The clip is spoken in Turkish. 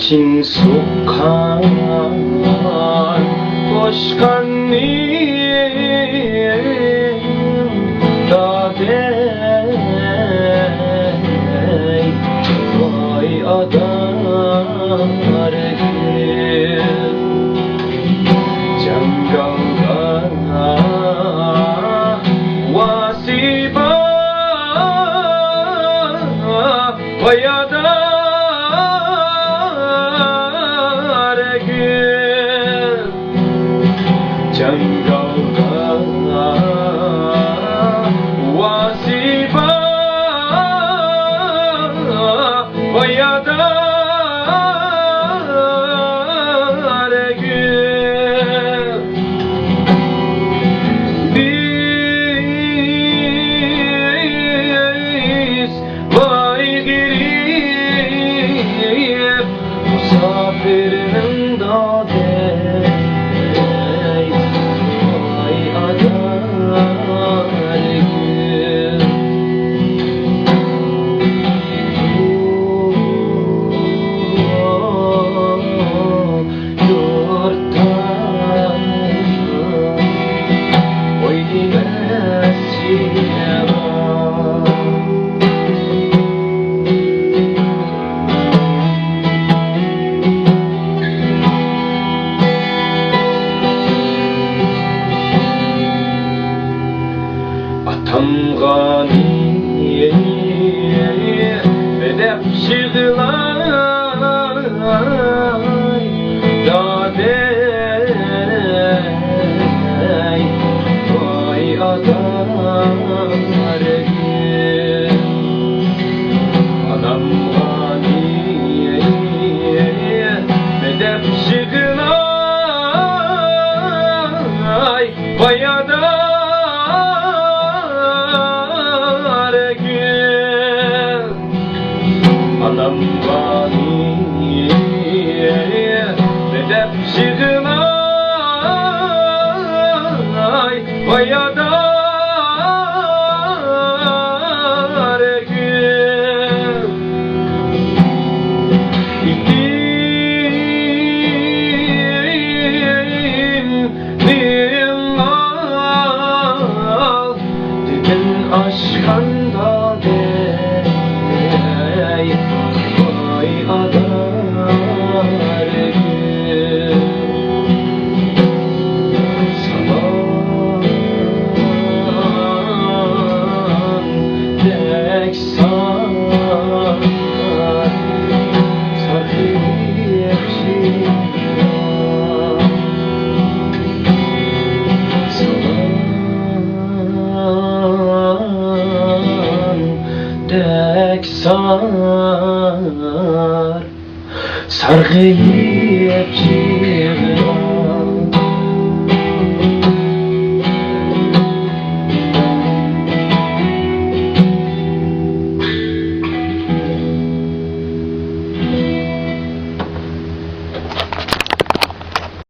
için sokan koşkan da dey vay adar jangalda wasiba vay adar jangalda wasiba vay adar biz vay girip musafirin dade vay adar yurttan oy dimesiye atam gani bedep şığılay dadey vay adar anam gani bedep şığılay vay adar anam gani bedep şığılay vay adar aşkanda dey vay adar saman dek sar sarhiyekşi dek sar sargı